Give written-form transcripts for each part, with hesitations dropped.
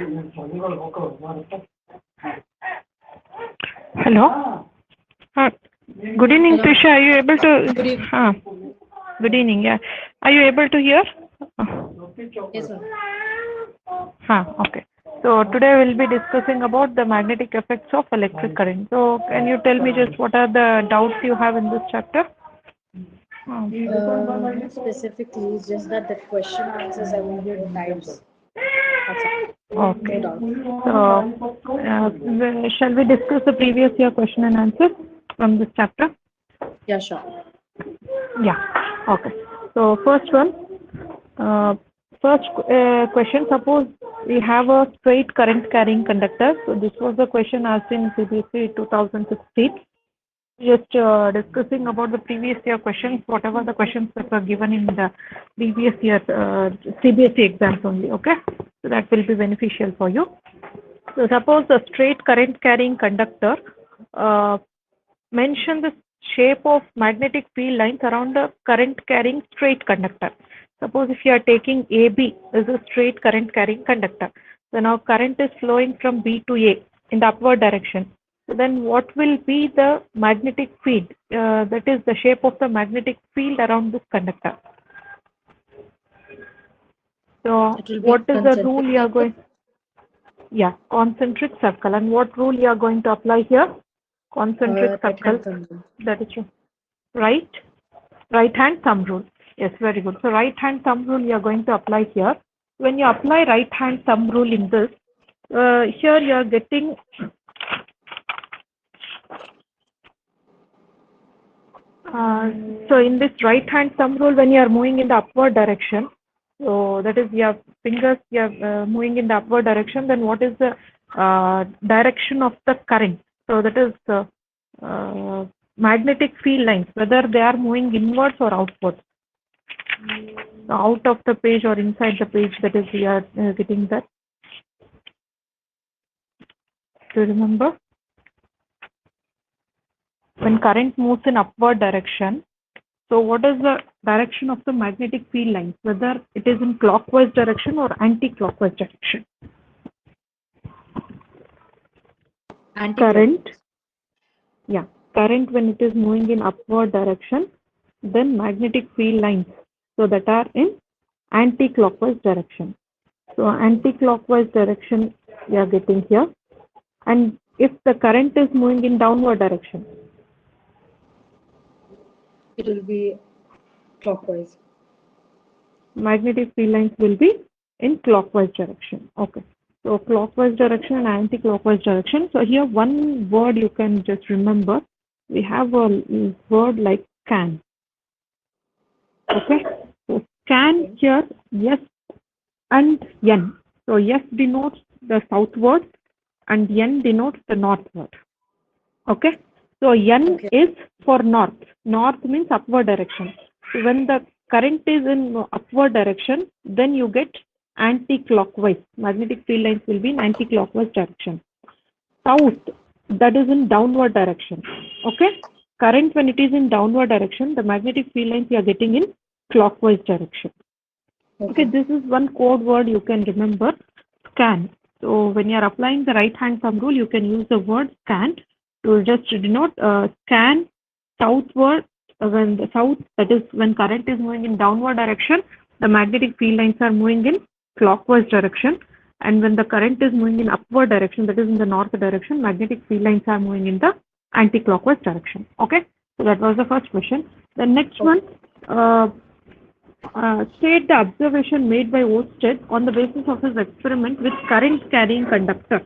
Hello. Good evening, Hello. Trisha. Are you able Good to? evening. Good evening. Yeah. Are you able to hear? Yes, ma'am. Okay. So today we'll be discussing about the magnetic effects of electric current. So can you tell me just what are the doubts you have in this chapter? Not specifically, it's just that the question answers have various types. That's all. No Okay. doubt. So shall we discuss the previous year question and answer from this chapter? Yeah, sure. Yeah. Okay. So first one. First question, suppose we have a straight current carrying conductor. So this was the question asked in CBSE 2016. Just discussing about the previous year questions, whatever the questions that were given in the previous year CBSE exams only, okay? So that will be beneficial for you. So suppose a straight current carrying conductor, mention the shape of magnetic field lines around the current carrying straight conductor. Suppose if you are taking AB is a straight current carrying conductor. So now current is flowing from B to A in the upward direction. So then what will be the magnetic field? That is the shape of the magnetic field around this conductor. So It will be what is the rule you are going? Yeah, concentric circle. And what rule you are going to apply here? Concentric circle. right-hand thumb rule. That is true. Right hand thumb rule. Yes, very good. So right hand thumb rule you are going to apply here. When you apply right hand thumb rule in this, here you are getting so in this right hand thumb rule, when you are moving in the upward direction, so that is your fingers you are moving in the upward direction, then what is the direction of the current? So that is magnetic field lines, whether they are moving inwards or outwards. So out of the page or inside the page, that is we are getting that. Do you remember? When current moves in upward direction, so what is the direction of the magnetic field lines, whether it is in clockwise direction or anti-clockwise direction? Current, yeah, current when it is moving in upward direction, then magnetic field lines, so that are in anti-clockwise direction. So anti-clockwise direction we are getting here. And if the current is moving in downward direction, it will be clockwise. Magnetic field lines will be in clockwise direction. Okay. So clockwise direction and anti-clockwise direction. So here one word you can just remember. We have a word like can. Okay. So can here, yes and N. So yes denotes the southward and N denotes the northward. Okay. So N is for north. North means upward direction. So when the current is in upward direction, then you get anti-clockwise. Magnetic field lines will be in anti-clockwise direction. South, that is in downward direction. Okay. Current when it is in downward direction, the magnetic field lines you are getting in clockwise direction. Okay, this is one code word you can remember, scan. So when you are applying the right hand thumb rule, you can use the word scan to just denote scan southward. When the south, that is when current is moving in downward direction, the magnetic field lines are moving in clockwise direction. And when the current is moving in upward direction, that is in the north direction, magnetic field lines are moving in the anti-clockwise direction. Okay, so that was the first question. The next one, state the observation made by Oersted on the basis of his experiment with current carrying conductor.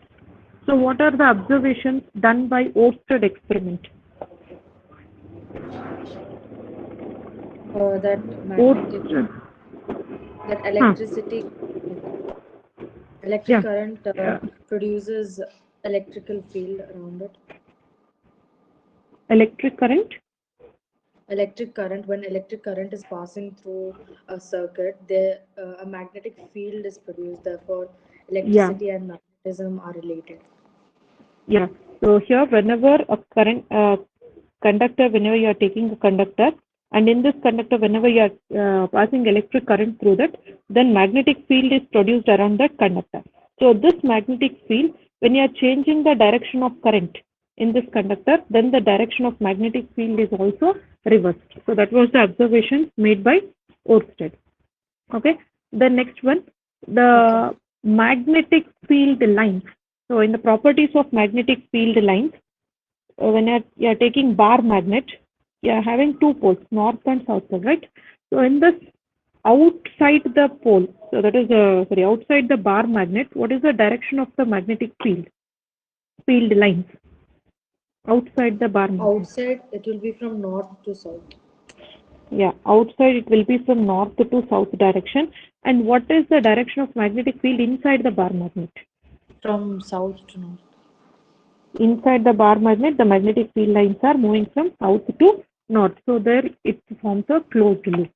So what are the observations done by Oersted experiment? That magnetic, that electricity, electric current produces electrical field around it. Electric current? Electric current, when electric current is passing through a circuit, there a magnetic field is produced. Therefore, electricity and magnetism are related. Yeah. So here, whenever a current conductor, whenever you are taking a conductor, and in this conductor, whenever you are passing electric current through that, then magnetic field is produced around that conductor. So this magnetic field, when you are changing the direction of current in this conductor, then the direction of magnetic field is also reversed. So that was the observations made by Oersted. Okay. The next one, Okay. the magnetic field lines. So in the properties of magnetic field lines, when you're taking bar magnet, you're having two poles, north and south pole, right? So in this outside the pole, so that is outside the bar magnet, what is the direction of the magnetic field lines outside the bar magnet? Outside, it will be from north to south. Yeah, outside it will be from north to south direction. And what is the direction of magnetic field inside the bar magnet? From south to north. Inside the bar magnet, the magnetic field lines are moving from south to north. So there it forms a closed loop.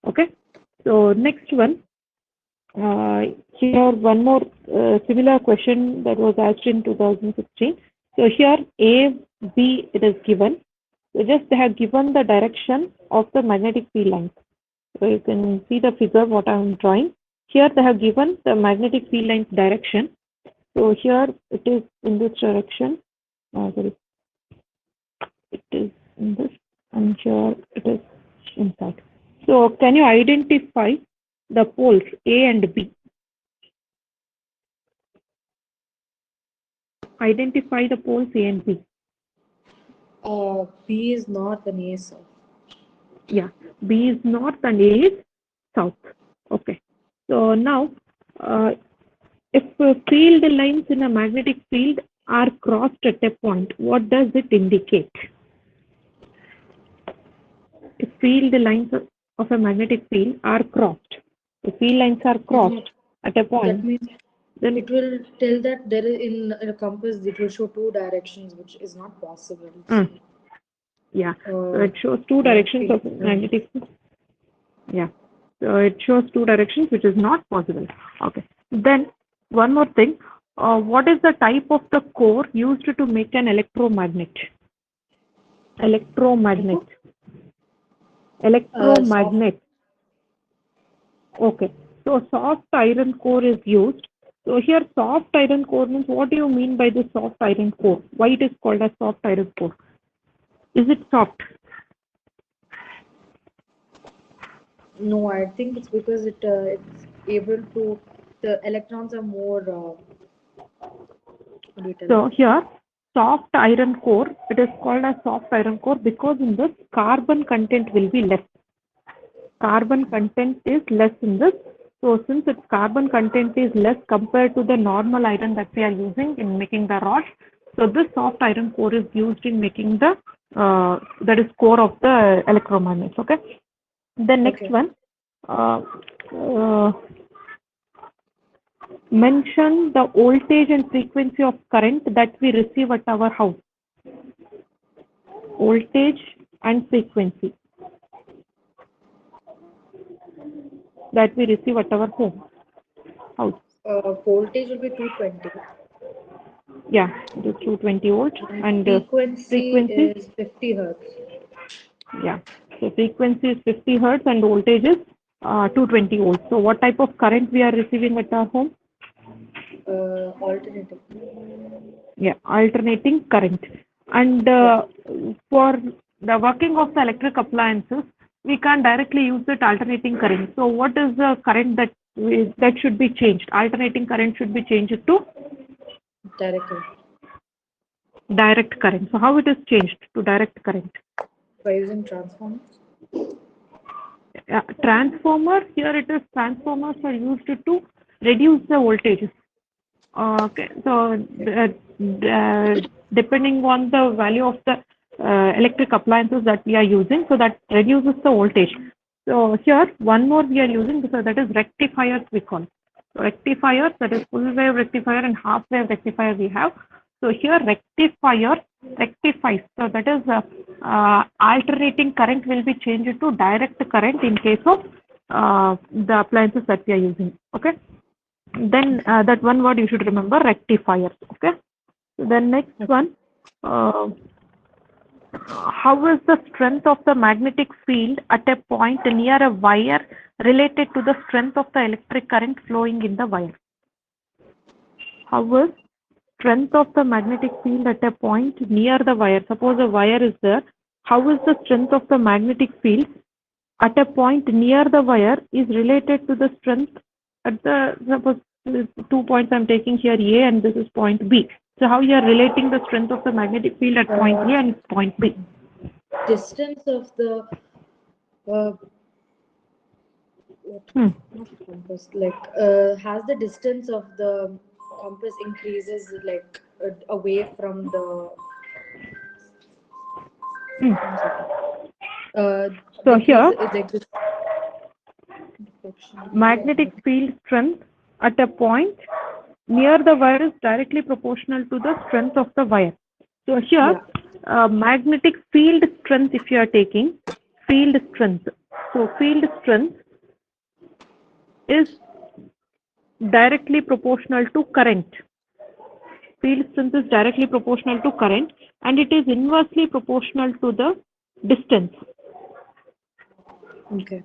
Okay. So next one, here one more similar question that was asked in 2016. So here A, B it is given. So just they have given the direction of the magnetic field lines. So you can see the figure what I am drawing. Here they have given the magnetic field lines direction. So here it is in this direction. Sorry, it is in this, and here it is inside. So can you identify the poles A and B? Identify the poles A and B. B is north and A is south. Yeah, B is north and A is south. Okay. So now, if field lines in a magnetic field are crossed at a point, what does it indicate? If field lines of a magnetic field are crossed, the field lines are Mhm. crossed at a That point, means then it will tell that there is in a compass it will show two directions, which is not possible. mm, So, yeah, so uh, it shows two that directions field. of magnetic field. Yeah, so it shows two directions, which is not possible. Okay. Then one more thing, what is the type of the core used to make an electromagnet? Electromagnet. Soft. Electromagnet. Okay. So soft iron core is used. So here soft iron core means, what do you mean by the soft iron core? Why it is called a soft iron core? Is it soft? No, I think it's because it's able to the electrons are more. What do you tell? So here soft iron core, it is called a soft iron core because in this carbon content will be less. Carbon content is less in this. So since its carbon content is less compared to the normal iron that we are using in making the rod, so this soft iron core is used in making the that is core of the electromagnets. Okay. The next Okay. one, uh, uh, mention the voltage and frequency of current that we receive at our house. Voltage and frequency that we receive at our home house. Voltage will be 220 Yeah, it is 220 volts, and and frequency frequency, is 50 hertz. yeah. So frequency is 50 hertz and voltage is 220 volts. So what type of current we are receiving at our home? Alternating. Yeah, alternating current. And Yeah. for the working of the electric appliances, we can't directly use that alternating current. So what is the current that should be changed? Alternating current should be changed to Direct current. direct current. So how it is changed to direct current? By using transformers. Transformer, here it is transformers are used to reduce the voltages. Okay, so depending on the value of the electric appliances that we are using, so that reduces the voltage. So here one more we are using, so that is rectifiers we call. So rectifiers, that is full wave rectifier and half wave rectifier we have. So here rectifier rectifies. So that is alternating current will be changed to direct current in case of the appliances that we are using. Okay. Then that one word you should remember, rectifiers. Okay. So the next Okay. one, uh, how is the strength of the magnetic field at a point near a wire related to the strength of the electric current flowing in the wire? How is strength of the magnetic field at a point near the wire? Suppose a wire is there. How is the strength of the magnetic field at a point near the wire is related to the strength at the, suppose 2 points I'm taking here, A, and this is point B. So how you are relating the strength of the magnetic field at point A and point B? Distance of the not compass, like has the distance of the compass increases like away from the So here, deflection. magnetic field strength at a point near the wire is directly proportional to the strength of the wire. So here, magnetic field strength, if you are taking field strength, so field strength is directly proportional to current. Field strength is directly proportional to current, and it is inversely proportional to the distance. Okay.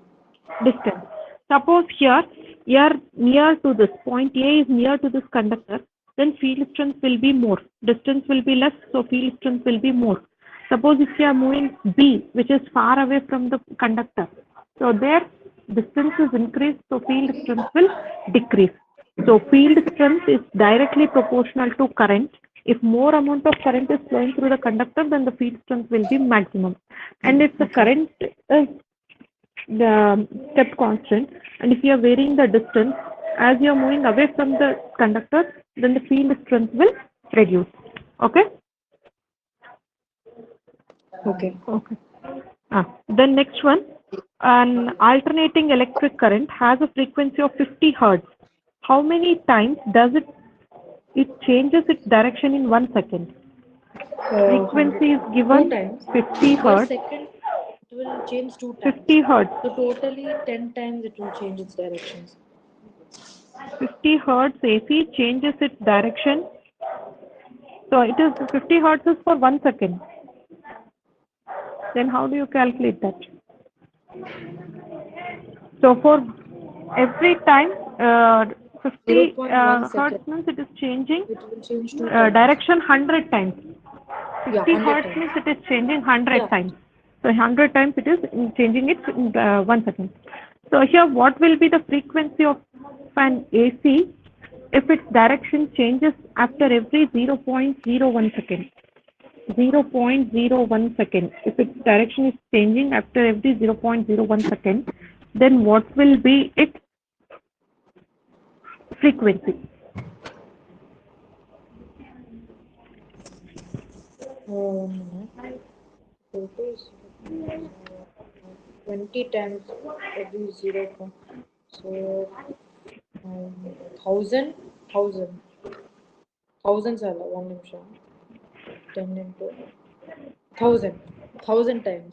Distance. Suppose here you are near to this point, A is near to this conductor, then field strength will be more. Distance will be less, so field strength will be more. Suppose if you are moving B, which is far away from the conductor, so there distance is increased, so field strength will decrease. So field strength is directly proportional to current. If more amount of current is flowing through the conductor, then the field strength will be maximum. And if the current is the step constant, and if you are varying the distance as you are moving away from the conductor, then the field strength will reduce. Okay. Then next one, an alternating electric current has a frequency of 50 hertz. How many times does it changes its direction in 1 second? Frequency is given 50 hertz. Per second it will change 2 times. 50 hertz. So totally 10 times it will change its directions. 50 hertz AC changes its direction. So it is 50 hertz is for 1 second. Then how do you calculate that? So for every time 50 hertz means it is changing direction 100 times. 50 hertz means it is changing 100 times. So 100 times it is changing it in 1 second. So here what will be the frequency of an AC if its direction changes after every 0.01 second? 0.01 second. If its direction is changing after every 0.01 second, then what will be its frequency? It is 20 times every 0. So 1000 sala 1 nimsham 10 into 1000 times.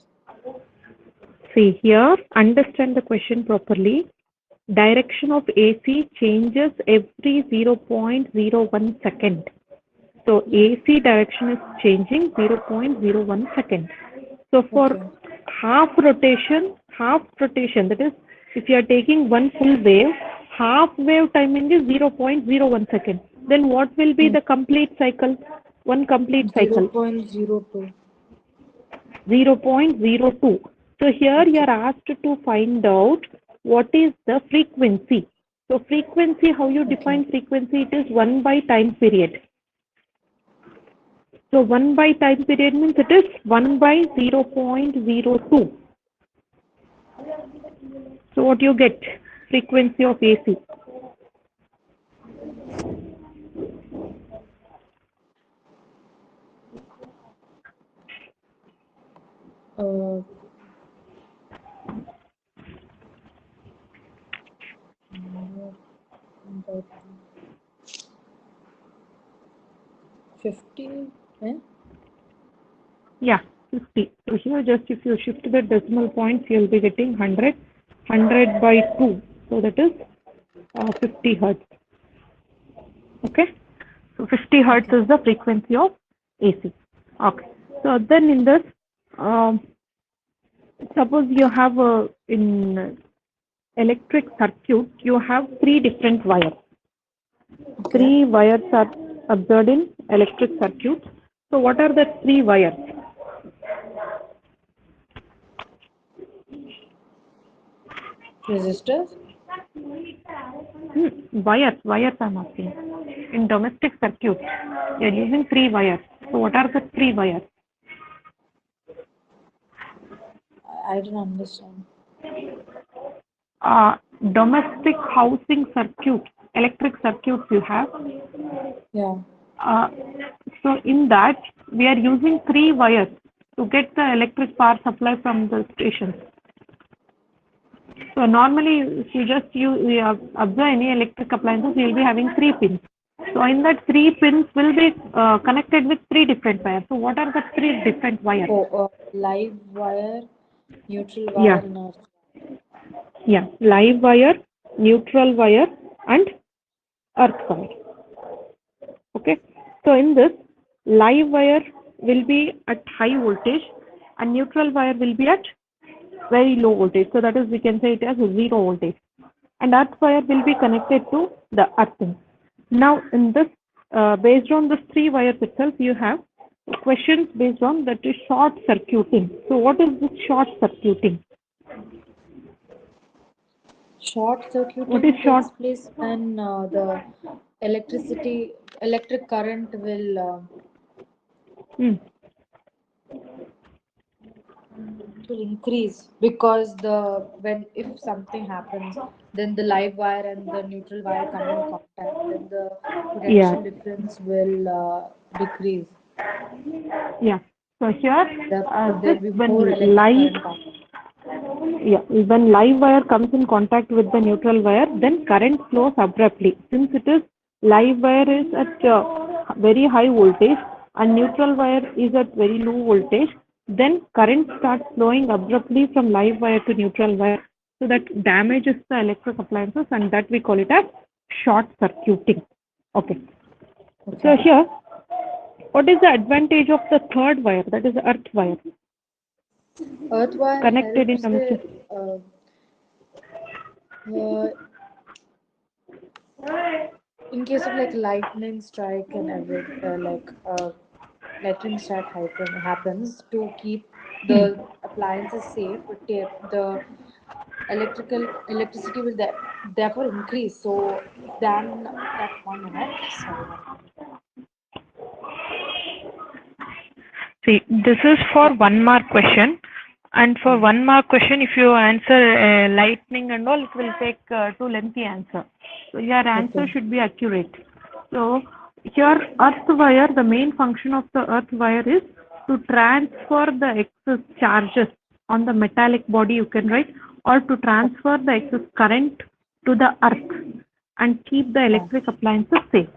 See here, understand the question properly. Direction of AC changes every 0.01 second. So AC direction is changing 0.01 second. So for half rotation, that is, if you are taking one full wave, half wave timing is 0.01 second. Then what will be the complete cycle? One complete cycle. 0.02. 0.02. So here you are asked to find out what is the frequency. So frequency, how you define frequency? It is 1 by time period. So 1 by time period means it is 1 by 0.02. So what you get? Frequency of AC. About 50, Yeah, 50. So here just if you shift the decimal points, you will be getting 100. 100 by 2. So that is 50 hertz. Okay. So 50 hertz is the frequency of AC. Okay. So then in this, suppose you have in electric circuit, you have 3 different wires. Okay. Three wires are observed in electric circuits. So what are the three wires? Resistors. Wires I'm asking. In domestic circuits, you're using three wires. So what are the three wires? I don't understand. Uh, Domestic housing circuits, electric circuits you have. Yeah. Uh, so in that, we are using three wires to get the electric power supply from the stations. So normally, if you just observe any electric appliances, you will be having three pins. So in that, three pins will be connected with three different wires. So what are the three different wires? Oh, live wire, neutral wire, Yeah, and earth. yeah. Live wire, neutral wire, and earth wire. Okay. So in this, live wire will be at high voltage, and neutral wire will be at very low voltage. So that is, we can say it as zero voltage. And earth wire will be connected to the earthing. Now, in this, based on the three wires itself, you have questions based on that is short circuiting. So, what is this short circuiting? Short What is circuiting short? takes place when the electric current Hmm. will increase because the when if something happens, then the live wire and the neutral wire come in contact, then the Yeah, potential difference will decrease. yeah. So here, Therefore, this there'll be more when electric live current passing. Yeah, when live wire comes in contact with the neutral wire, then current flows abruptly. Since it is live wire is at very high voltage and neutral wire is at very low voltage, then current starts flowing abruptly from live wire to neutral wire. So that damages the electric appliances, and that we call it as short circuiting. Okay. So Okay. here, what is the advantage of the third wire? That is the earth wire Earth wire connected in helps domestic. uh, in case of like lightning strike and every lightning strike happens to keep Hmm. the appliances safe. The electricity will therefore increase. So than that one minute. Sorry, one minute. See, this is for one mark question, and for Hmm. one mark question, if you answer lightning and all, it will take too lengthy answer. So your answer Okay. should be accurate. So here, earth wire, the main function of the earth wire is to transfer the excess charges on the metallic body, you can write, or to transfer the excess current to the earth and keep the Ah, electric appliances safe.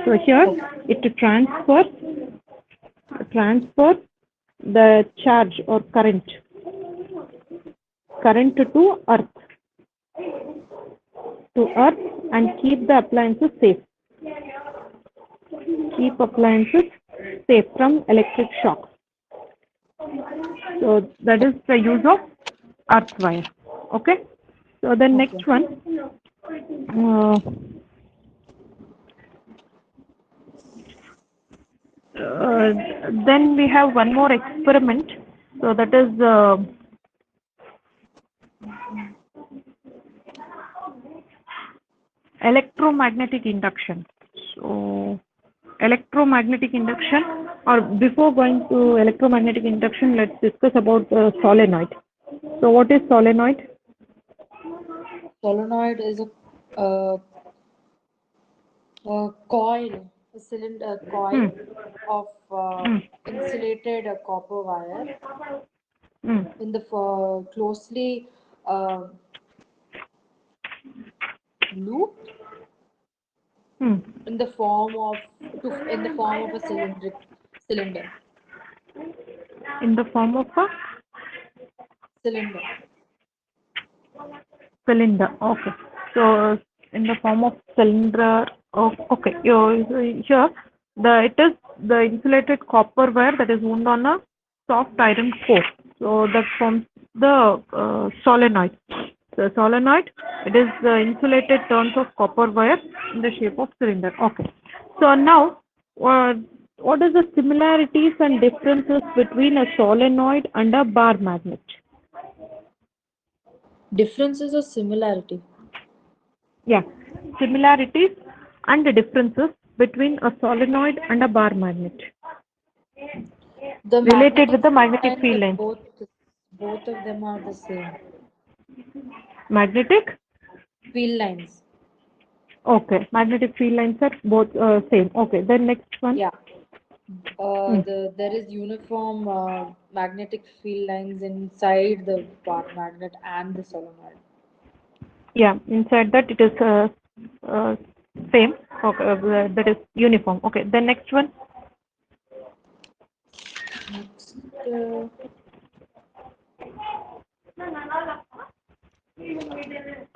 So here, okay. it transfer the charge or current to earth and keep the appliances safe. Keep appliances safe from electric shocks. So that is the use of earth wire. Okay. So the Okay. next one, uh, uh, then we have one more experiment. So that is electromagnetic induction. So electromagnetic induction, or before going to electromagnetic induction, let's discuss about solenoid. So what is solenoid? Solenoid is a coil, a cylinder Hmm. coil of Hmm. insulated copper wire Hmm. in the closely uh, looped Hmm. in the form of in the form of a cylinder In the form of a cylinder. cylinder. Okay. So in the form of cylinder. Oh, okay. Here it is the insulated copper wire that is wound on a soft iron core. So that forms the solenoid. So solenoid, it is insulated turns of copper wire in the shape of cylinder. Okay. So now, uh, what is the similarities and differences between a solenoid and a bar magnet? Differences or similarity? Yeah, similarities and the differences between a solenoid and a bar magnet The related with magnetic the field magnetic lines field are lines. both of them are the same. Magnetic? Field lines. Okay, magnetic field lines are both same. Okay, then next one. Yeah. Hmm. There is uniform magnetic field lines inside the bar magnet and the solenoid. Yeah, inside that it is uh, same. Okay, that is uniform. Okay, then next one. Next,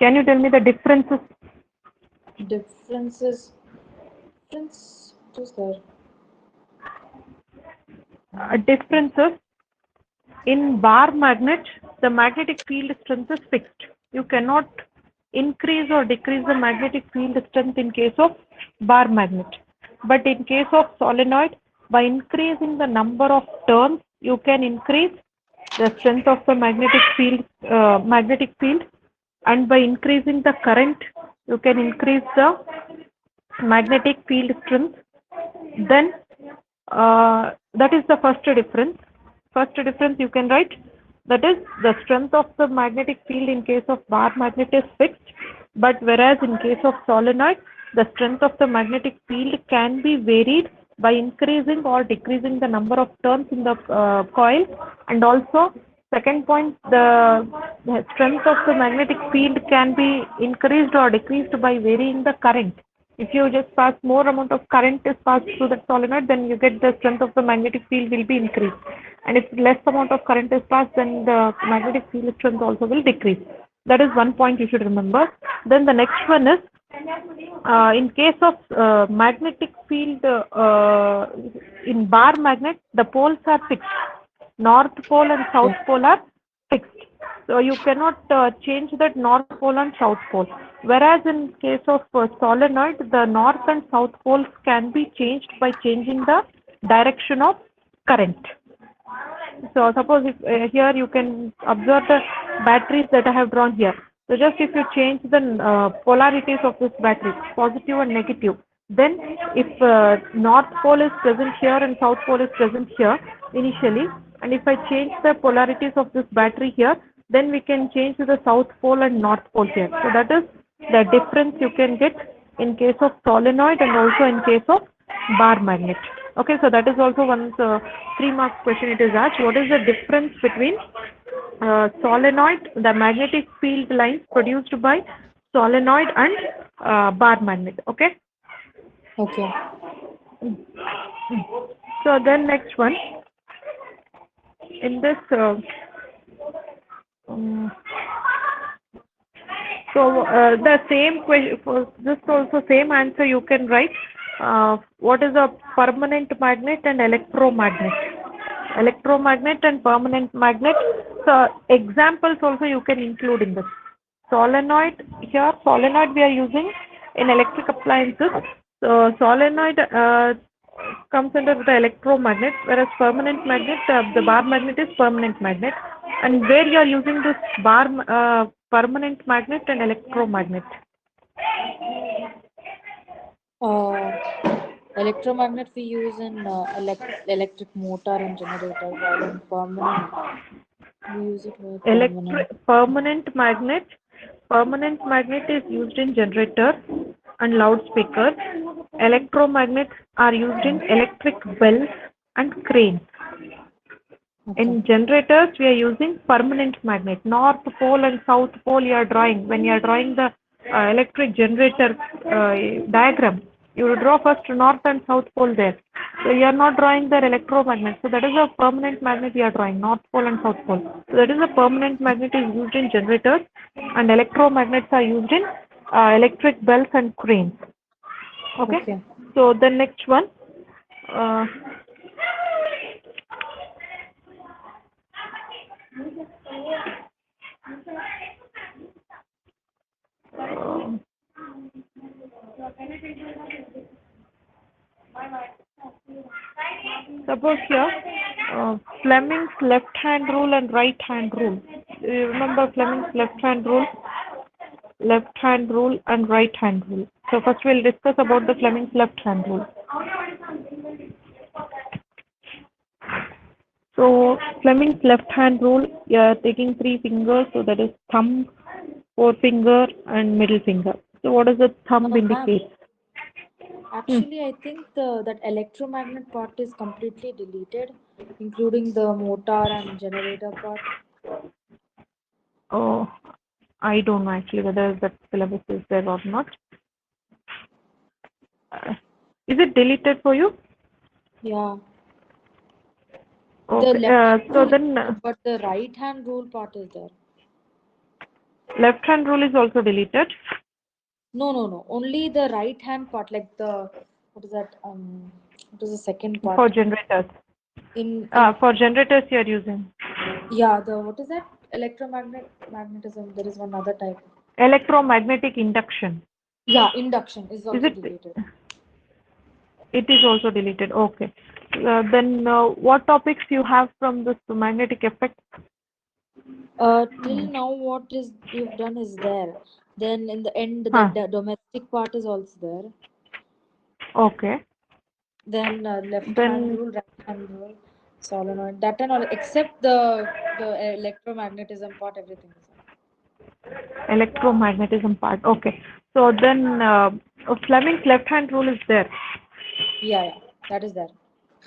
Can you tell me the differences? differences. Difference. What is there? Differences in bar magnet, the magnetic field strength is fixed. You cannot increase or decrease the magnetic field strength in case of bar magnet. But in case of solenoid, by increasing the number of turns, you can increase the strength of the magnetic field, and by increasing the current, you can increase the magnetic field strength. Then that is the first difference. First difference you can write, that is the strength of the magnetic field in case of bar magnet is fixed, but whereas in case of solenoid, the strength of the magnetic field can be varied by increasing or decreasing the number of turns in the coil, and also second point, the strength of the magnetic field can be increased or decreased by varying the current. If you just pass more amount of current is passed through that solenoid, then you get the strength of the magnetic field will be increased. And if less amount of current is passed, then the magnetic field strength also will decrease. That is one point you should remember. Then the next one is, in case of magnetic field in bar magnet, the poles are fixed. North pole and south Okay. pole are fixed. So you cannot change that north pole and south pole. Whereas in case of solenoid, the north and south poles can be changed by changing the direction of current. So suppose if here you can observe the batteries that I have drawn here. So just if you change the polarities of this battery, positive and negative, then if north pole is present here and south pole is present here initially, and if I change the polarities of this battery here, then we can change to the south pole and north pole here. So that is the difference you can get in case of solenoid and also in case of bar magnet. Okay, so that is also one 3 mark question it is asked. What is the difference between solenoid, the magnetic field lines produced by solenoid and bar magnet? Okay, Okay. so then next one, in this um, so the same question for this also same answer you can write. What is a permanent magnet and electromagnet? Electromagnet and permanent magnet. So examples also you can include in this. Solenoid, here solenoid we are using in electric appliances. So solenoid comes under the electromagnet, whereas permanent magnet, the bar magnet is permanent magnet. And where you are using this permanent magnet and electromagnet? Uh, Electromagnet we use in electric motor and generator, while in permanent we use it where permanent. Permanent magnet is used in generators and loudspeakers. Electromagnets are used in electric bells and cranes. Okay. In generators, we are using permanent magnet. North pole and south pole you are drawing. When you are drawing the electric generator diagram, you will draw first north and south pole there. So you are not drawing the electromagnet. So that is a permanent magnet you are drawing, north pole and south pole. So that is a permanent magnet is used in generators, and electromagnets are used in electric bells and cranes. Okay. Okay. So the next one. Uh, Uh, Suppose here, Fleming's left-hand rule and right-hand rule. You remember Fleming's left-hand rule and right-hand rule. So first we'll discuss about the Fleming's left-hand rule. So Fleming's left-hand rule, you are taking three fingers, so that is thumb, forefinger, and middle finger. So what does the thumb Ma'am, indicate? actually, I think that electromagnet part is completely deleted, including the motor and generator part. Oh, I don't know actually whether that syllabus is there or not. Is it deleted for you? Yeah. The Okay. left So rule, then but the right hand rule part is there. left-hand rule is also deleted. No. Only the right hand part, like the what is that? What is the second For part? generators. In For generators you are using. yeah, the what is that? Magnetism. There is one other type. Electromagnetic induction. Yeah, induction is Is also it? deleted. It is also deleted. Okay. Then what topics you have from this magnetic effect? Till now, what is you've done is there. Then in the end, the Huh. domestic part is also there. Okay. Then left hand Then rule, right hand rule, solenoid, that and all, except the electromagnetism part, everything is electromagnetism part. Okay. So then Fleming's left-hand rule is there. yeah, that is there.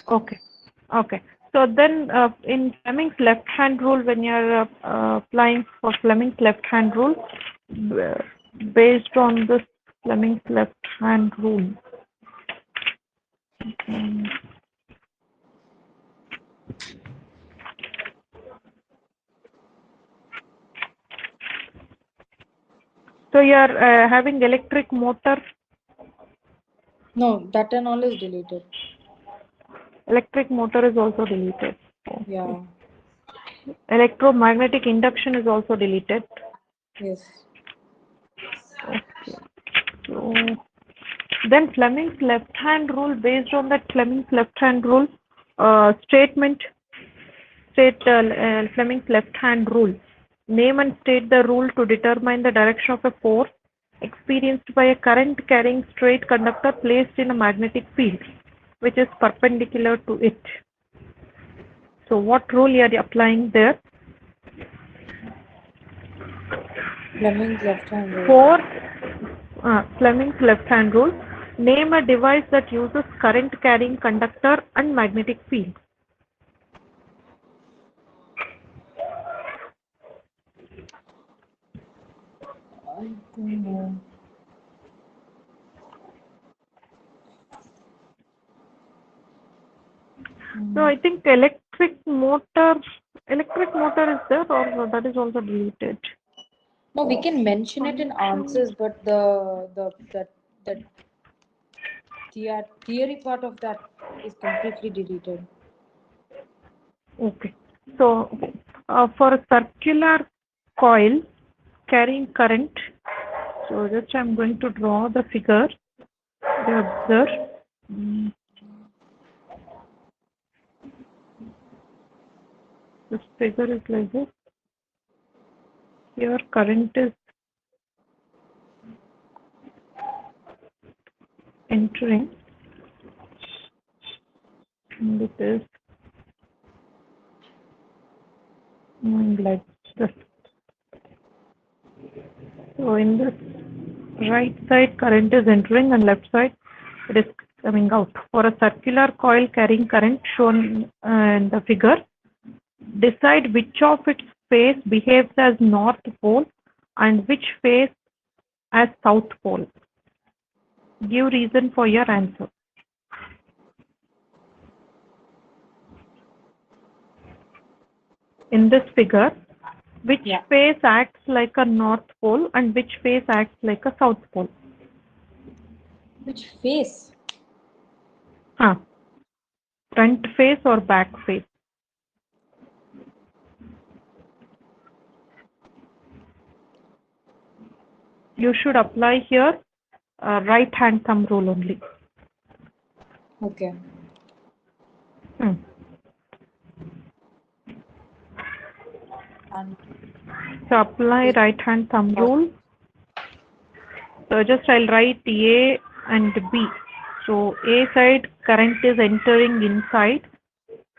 Okay. Okay. So then in Fleming's left-hand rule, when you're applying for Fleming's left-hand rule, uh, based on this Fleming's left-hand rule. um, So you're having electric motor. No, that and all is deleted. Electric motor is also deleted. Okay. Yeah, Electromagnetic induction is also deleted. yes. Okay. So then Fleming's left-hand rule, based on that Fleming's left-hand rule, statement, Fleming's left-hand rule. Name and state the rule to determine the direction of a force experienced by a current carrying straight conductor placed in a magnetic field, which is perpendicular to it. So what rule you are applying there? Fleming's left hand rule. For Fleming's left-hand rule, name a device that uses current carrying conductor and magnetic field. I don't know. So I think electric motor is there, or that is also deleted. No, we can mention it in answers, but the theory part of that is completely deleted. Okay. So for a circular coil carrying current, so just I'm going to draw the figure. You observe. Mm, This figure is like this. Here current is entering, and it is moving like this. So in this right side current is entering and left side it is coming out. For a circular coil carrying current shown in the figure, decide which of its face behaves as north pole and which face as south pole. Give reason for your answer. In this figure, which Yeah. face acts like a north pole and which face acts like a south pole? Which face? Huh. Front face or back face? you should apply here right hand thumb rule only. Okay. And So apply right hand thumb rule. So just I'll write A and B. So A side current is entering inside.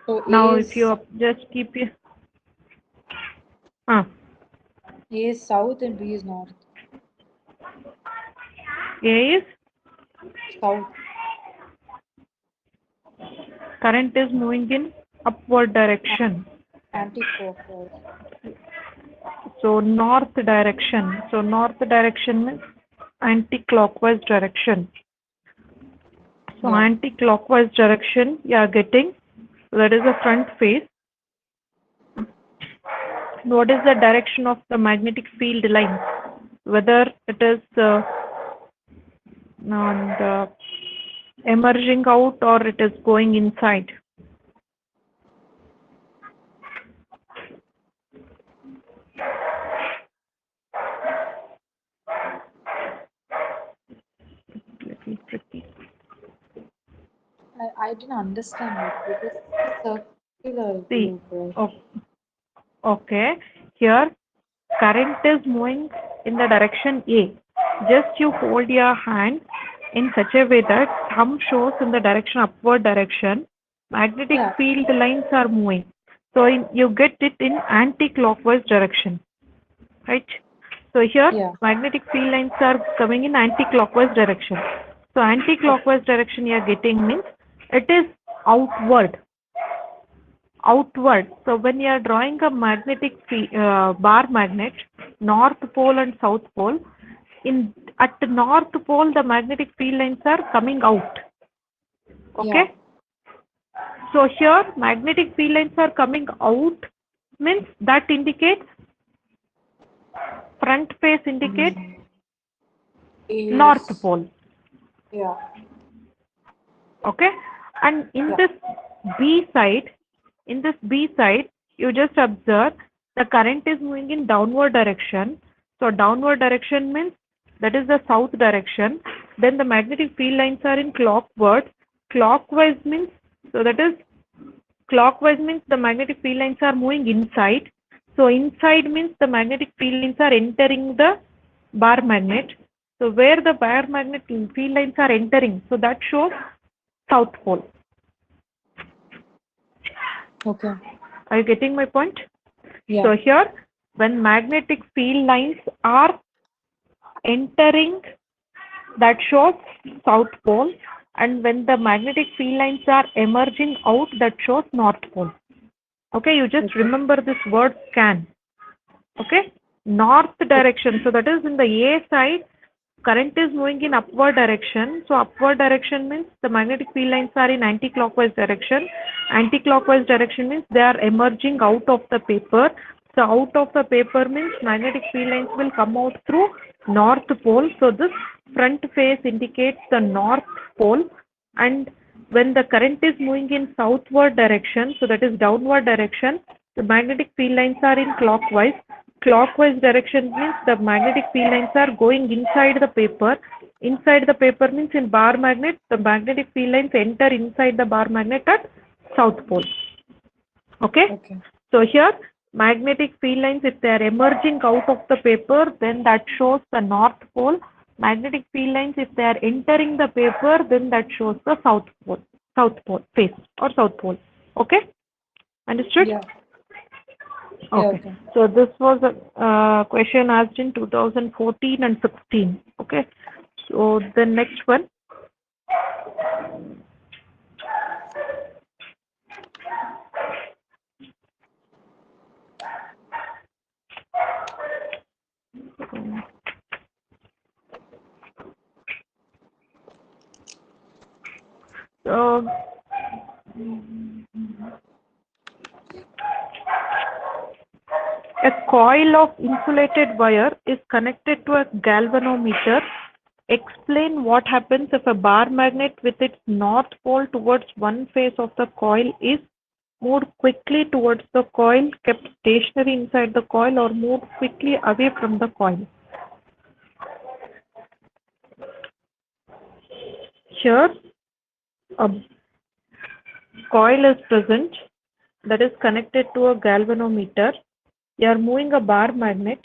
so Now A if you just keep your A is south and B is north. A is South. current is moving in upward direction. Anti-clockwise. So north direction. So north direction means anti-clockwise direction. So Yeah. anti-clockwise direction you are getting. That is the front face. What is the direction of the magnetic field line? Whether it is emerging out or it is going inside. Little tricky. I didn't understand it because it's a circular See, loop, right? okay. Here, current is moving in the direction A. Just you hold your hand in such a way that thumb shows in the direction upward direction. Magnetic field lines are moving. So you get it in anti-clockwise direction, right? So here, magnetic field lines are coming in anti-clockwise direction. So anti-clockwise direction you are getting means it is outward. Outward. So when you are drawing a magnetic bar magnet, north pole and south pole, at the north pole the magnetic field lines are coming out. Okay. So here magnetic field lines are coming out means that indicates front face indicates north pole. Yeah. Okay. And in this B side, you just observe the current is moving in downward direction. So downward direction means that is the south direction. Then the magnetic field lines are in clockwise. Clockwise means, so that is clockwise means the magnetic field lines are moving inside. So inside means the magnetic field lines are entering the bar magnet. So where the bar magnet field lines are entering, so that shows south pole. Okay. Are you getting my point? Yeah. So here, when magnetic field lines are entering, that shows south pole, and when the magnetic field lines are emerging out, that shows north pole. Okay, you just remember this word scan. Okay, north direction. So that is in the A side, current is moving in upward direction. So upward direction means the magnetic field lines are in anti-clockwise direction. Anti-clockwise direction means they are emerging out of the paper. So out of the paper means magnetic field lines will come out through north pole. So this front face indicates the north pole, and when the current is moving in southward direction, so that is downward direction, the magnetic field lines are in clockwise. Clockwise direction means the magnetic field lines are going inside the paper. Inside the paper means in bar magnet, the magnetic field lines enter inside the bar magnet at south pole. Okay? So here, magnetic field lines, if they are emerging out of the paper, then that shows the north pole. Magnetic field lines, if they are entering the paper, then that shows the south pole face or south pole. Okay? Understood? Yeah. Okay. So this was a question asked in 2014 and 16. Okay. So the next one. So a coil of insulated wire is connected to a galvanometer. Explain what happens if a bar magnet with its north pole towards one face of the coil is moved quickly towards the coil, kept stationary inside the coil, or moved quickly away from the coil. Here, a coil is present that is connected to a galvanometer. You are moving a bar magnet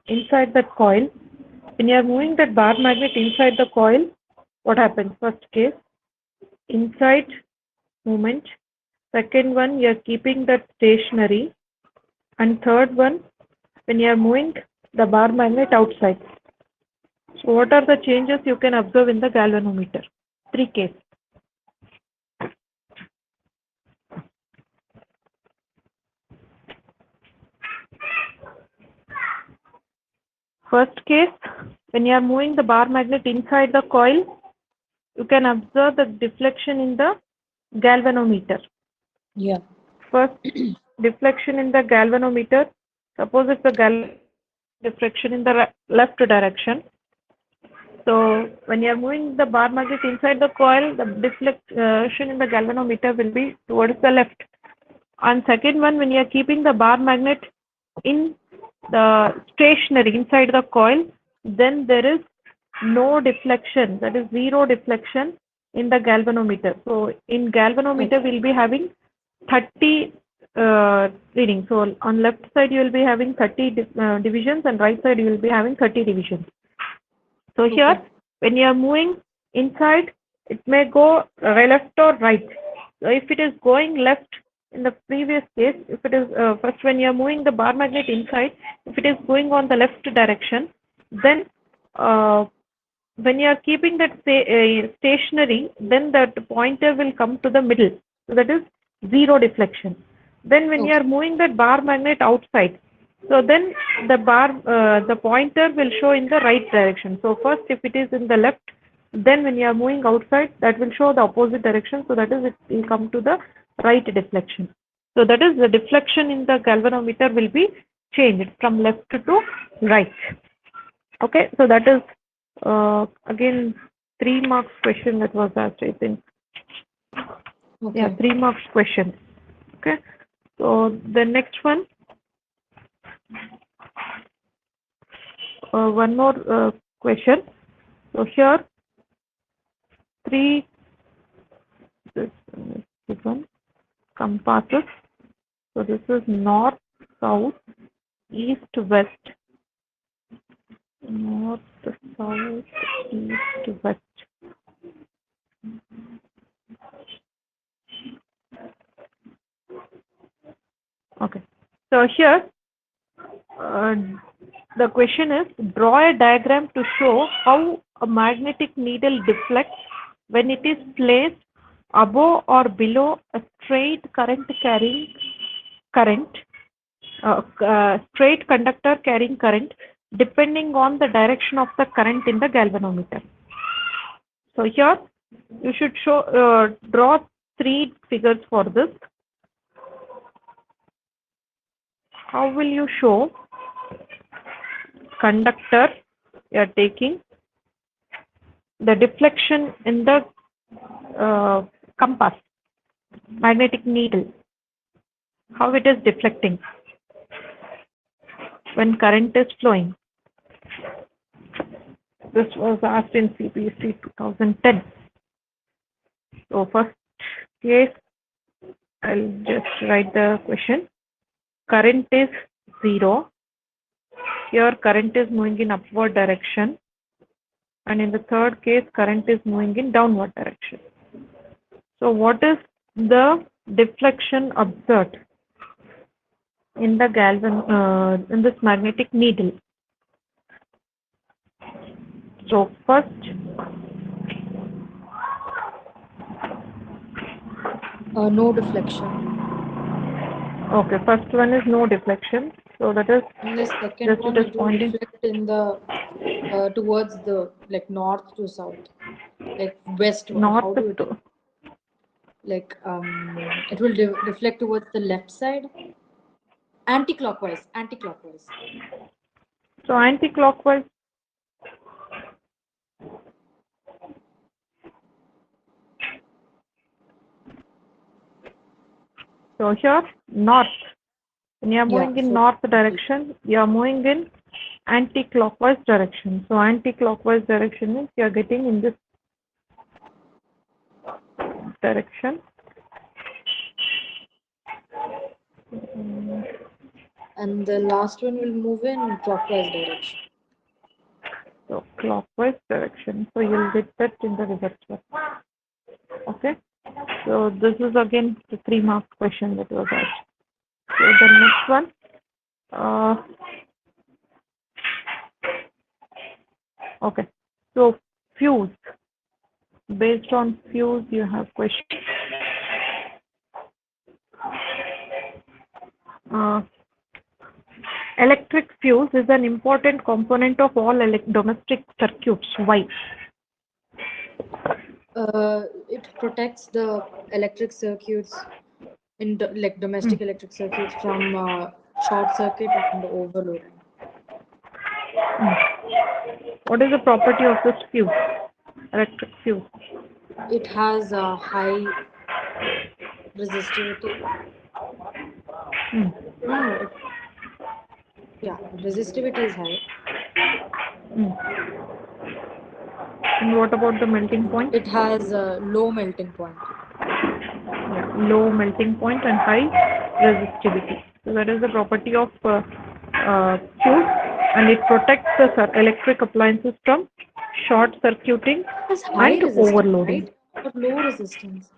inside that coil. When you are moving that bar magnet inside the coil, what happens? First case, inside movement. Second one, you are keeping that stationary. And third one, when you are moving the bar magnet outside. So what are the changes you can observe in the galvanometer? Three cases. First case, when you are moving the bar magnet inside the coil, you can observe the deflection in the galvanometer. Yeah. First, deflection in the galvanometer. Suppose it's a deflection in the left direction. So when you are moving the bar magnet inside the coil, the deflection in the galvanometer will be towards the left. And second one, when you are keeping the bar magnet in the stationary inside the coil, then there is no deflection, that is zero deflection in the galvanometer. So in galvanometer, we'll be having 30 reading. So on left side, you will be having 30 divisions, and right side, you will be having 30 divisions. So here, when you are moving inside, it may go left or right. So if it is going left in the previous case, if it is first when you are moving the bar magnet inside, if it is going on the left direction, then when you are keeping that stationary, then that pointer will come to the middle. So that is zero deflection. Then when you are moving that bar magnet outside, so then the pointer will show in the right direction. So first, if it is in the left, then when you are moving outside, that will show the opposite direction. So that is, it will come to the right deflection. So that is, the deflection in the galvanometer will be changed from left to right. Okay, so that is again 3 marks question that was asked, I think. Yeah, 3 marks question. Okay, so the next one. One more question. So here, this one, compasses. So this is north, south, east, west. North, south, east, west. Okay. So here, the question is, draw a diagram to show how a magnetic needle deflects when it is placed above or below a straight straight conductor carrying current, depending on the direction of the current in the galvanometer. So here, you should draw 3 figures for this. How will you show conductor you are taking the deflection in the compass, magnetic needle, how it is deflecting when current is flowing? This was asked in CPC 2010. So first case, I'll just write the question. Current is 0. Here current is moving in upward direction. And in the third case, current is moving in downward direction. So what is the deflection observed in the in this magnetic needle? So first, no deflection. Okay, first one is no deflection. So that is, and the second one, it will reflect in the towards the north to south, west. North How do it? It will reflect towards the left side. Anti-clockwise. So anti-clockwise. So here, north. When you are moving in north direction, you are moving in anti-clockwise direction. So anti-clockwise direction means you are getting in this direction. And the last one will move in clockwise direction. So clockwise direction. So you'll get that in the reverse one. Okay. So this is again the 3-mark question that was asked. So the next one. Okay. So fuse. Based on fuse, you have question. Electric fuse is an important component of all domestic circuits. Why? It protects the electric circuits in like domestic electric circuits from short circuit and overloading. What is the property of this fuse? Electric fuse. It has a high resistivity. No, yeah, resistivity is high. And what about the melting point? It has a low melting point. Yeah, low melting point and high resistivity. So that is the property of fuse, and it protects the electric appliances from short circuiting It has high and resistance, overloading. right? Or low resistance.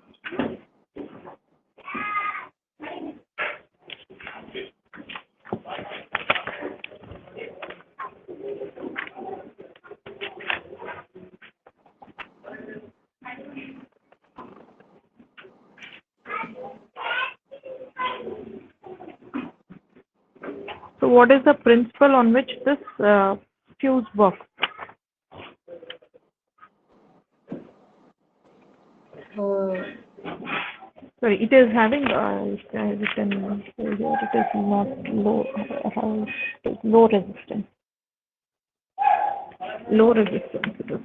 So what is the principle on which this fuse works? Sorry, it is having it is not low, low resistance. Low resistance. It is.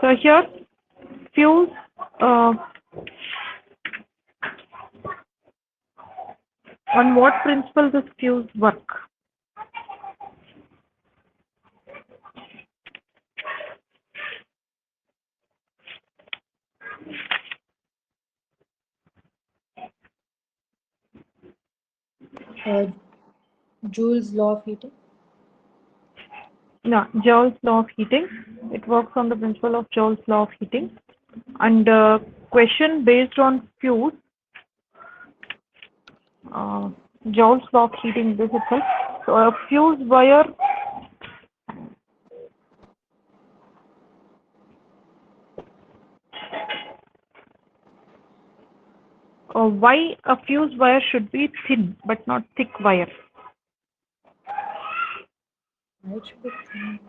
So here, fuse. On what principle this fuse work? Joule's law of heating. No, Joule's law of heating. It works on the principle of Joule's law of heating. And question based on fuse. Joule's law of heating, this itself. So a fuse wire. Why a fuse wire should be thin but not thick wire? Why it should be thin?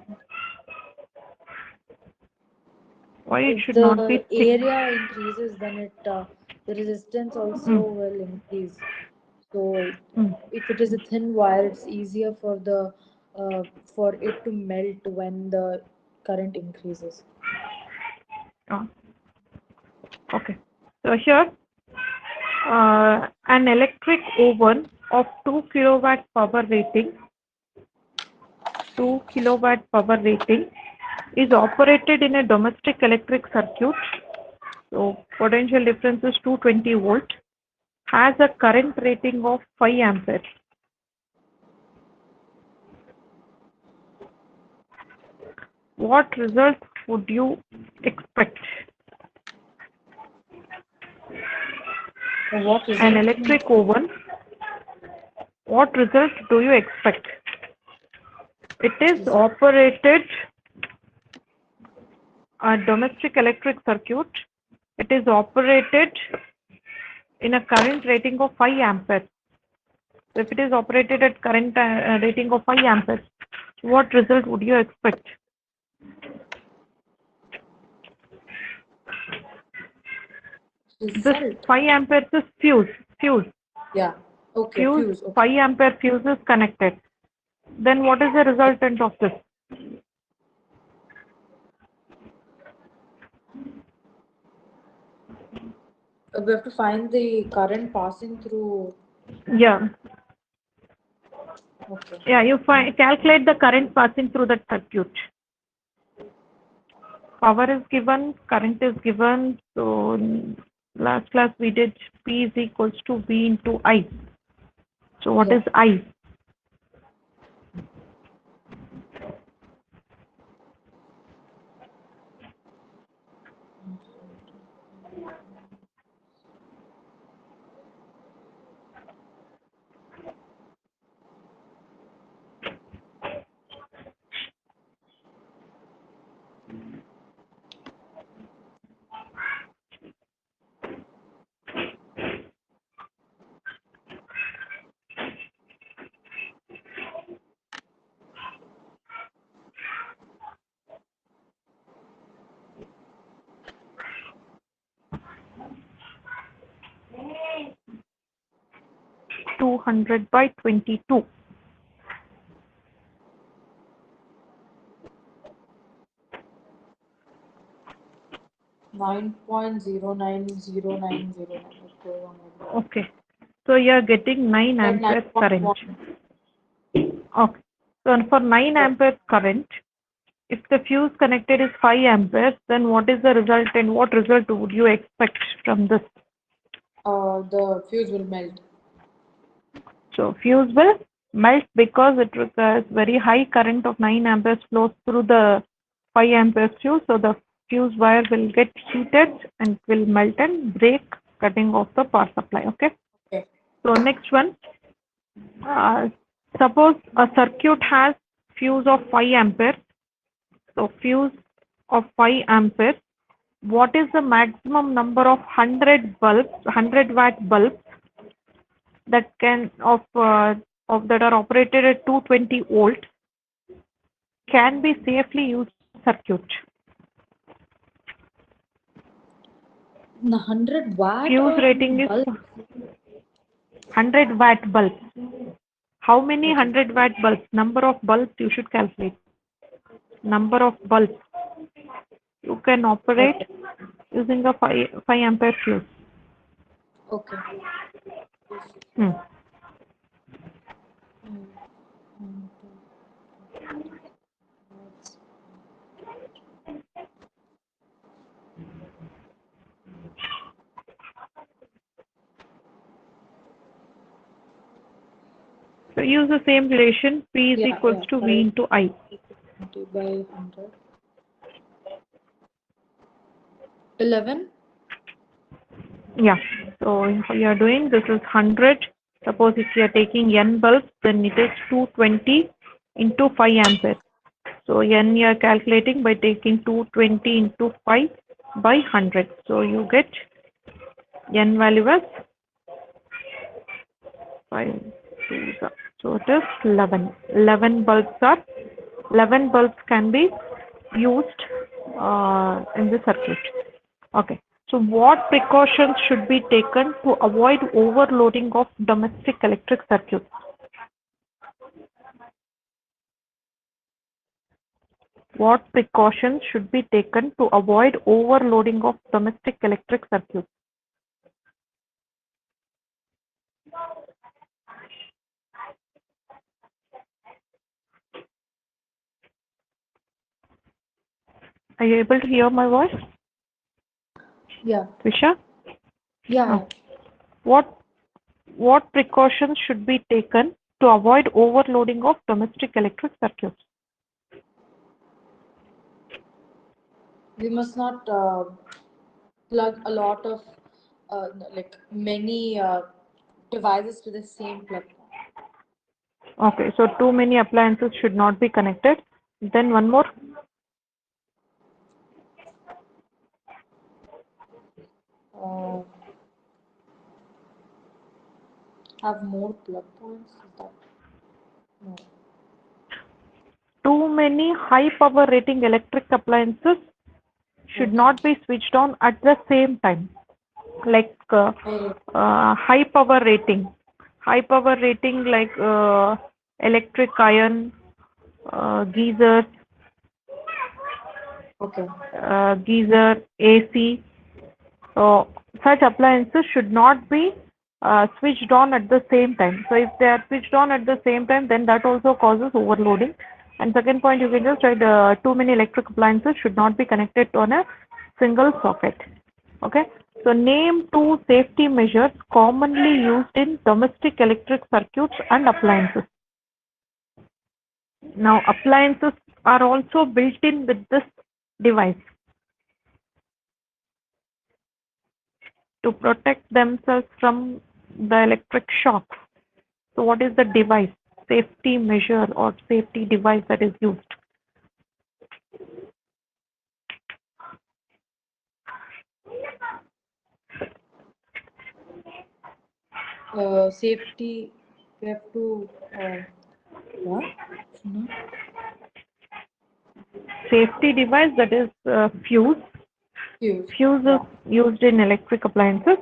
Why it If should the not be thick? area increases, then the resistance also will increase. So if it is a thin wire, it's easier for it to melt when the current increases. Okay. So here, an electric oven of 2 kilowatt power rating, 2 kilowatt power rating is operated in a domestic electric circuit. So potential difference is 220 volt, has a current rating of 5 amperes. What result would you expect? What result? An electric oven, what result do you expect? It is operated a domestic electric circuit. It is operated in a current rating of 5 amperes. So if it is operated at current rating of 5 amperes, what result would you expect? This 5 amperes is fuse. Yeah. Okay. Fuse. Okay. 5 ampere fuse is connected. Then what is the resultant of this? We have to find the current passing through. Yeah, Okay. yeah. You calculate the current passing through that circuit. Power is given, current is given. So last class we did P is equals to V into I. So what Yeah. is I? Two hundred by 22. 9.09090. It goes on like that. Okay. So you are getting 9 Like amperes current. 9.1. Okay. So for 9 Yeah. amperes current, if the fuse connected is 5 amperes, then what is the result and what result would you expect from this? The fuse will melt. So fuse will melt because it requires very high current of 9 amperes flows through the 5 amperes fuse. So the fuse wire will get heated and will melt and break, cutting off the power supply. Okay. Okay. So next one, uh, suppose a circuit has fuse of 5 amperes. So fuse of 5 amperes. What is the maximum number of 100 bulbs, 100-watt bulbs that can of that are operated at 220 volt can be safely used in circuit? The 100 watt Fuse rating is bulb. 100-watt bulbs. How many Okay. 100-watt bulbs? Number of bulbs you should calculate. Number of bulbs you can operate Okay. using a 5 ampere fuse. Okay. Hmm. Mm, mm, So use the same relation. P is Yeah, equals yeah. to V 5 into I. 20 by 100. 11. Yeah. So you are doing this is 100. Suppose if you are taking n bulbs, then it is 220 into 5 amperes. So n you are calculating by taking 220 into 5 by 100. So you get n value as 5. So it is 11. 11 bulbs are 11 bulbs can be used in the circuit. Okay. So what precautions should be taken to avoid overloading of domestic electric circuits? What precautions should be taken to avoid overloading of domestic electric circuits? Are you able to hear my voice, Yeah. Trisha? Yeah. Oh. What precautions should be taken to avoid overloading of domestic electric circuits? We must not plug a lot of like many devices to the same plug point. Okay, so too many appliances should not be connected. Then one more. Uh, have more plug points. Is that no? Too many high power rating electric appliances should Okay. not be switched on at the same time. Like I, high power rating like electric iron, geysers, okay. geyser, AC. So such appliances should not be switched on at the same time. So if they are switched on at the same time, then that also causes overloading. And second point, you can just write too many electric appliances should not be connected on a single socket. Okay. So name two safety measures commonly used in domestic electric circuits and appliances. Now appliances are also built in with this device to protect themselves from the electric shocks. So what is the device, safety measure or safety device that is used? Safety, we have to, what? No? Safety device, that is fuse. Fuse. Fuse is Yeah. used in electric appliances.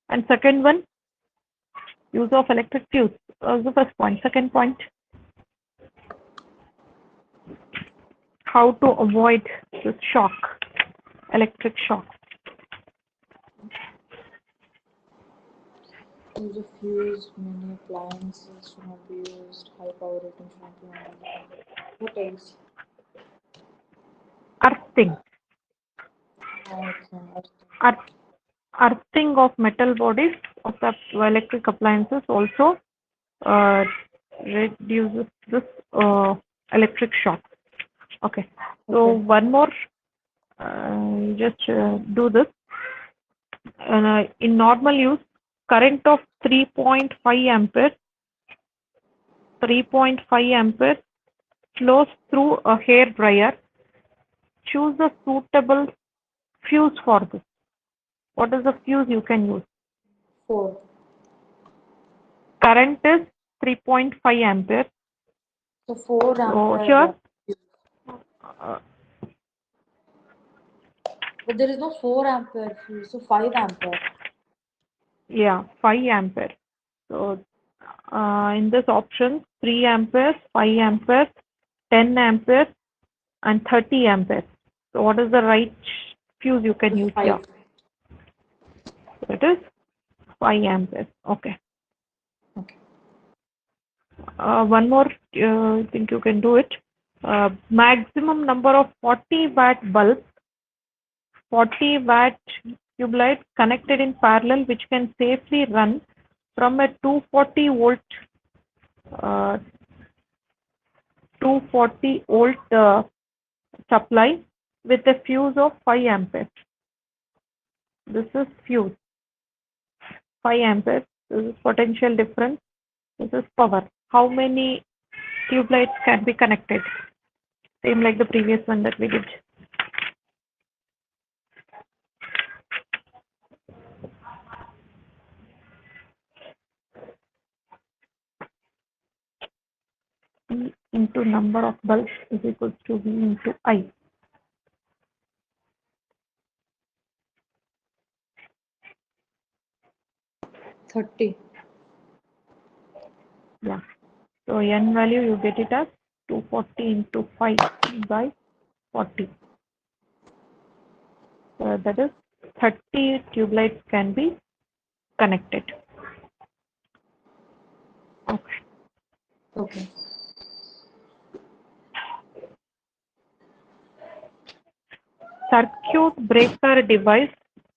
And second one, use of electric fuse. The first point. Second point, how to avoid this shock, electric shock. Use of fuse, many appliances should not be used, high power rating should not be on. What else? Earthing. Okay. Earth, earthing of metal bodies of the electric appliances also reduces this electric shock. Okay. So Okay. one more, just do this. In normal use, current of 3.5 amperes, 3.5 amperes flows through a hair dryer. Choose a suitable fuse for this. What is the fuse you can use? 4. Current is 3.5 amperes. So 4 So ampere here, fuse. uh, But there is no 4 ampere fuse, so 5 ampere. yeah, 5 amperes. So in this option, 3 amperes, 5 amperes, 10 amperes, and 30 amperes. So what is the right fuse you can The use here? 5. So it is 5 amperes. Okay. Okay. One more, I think you can do it. Maximum number of 40-watt bulbs, 40-watt tube lights connected in parallel, which can safely run from a 240 uh, volt supply with a fuse of 5 amperes. This is fuse, 5 amperes. This is potential difference. This is power. How many tube lights can be connected? Same like the previous one that we did. E into number of bulbs is equals to V into I. $30. Yeah. So N value you get it as 240 into 5 by 40. So that is 30 tube lights can be connected. Okay. Okay. Circuit breaker device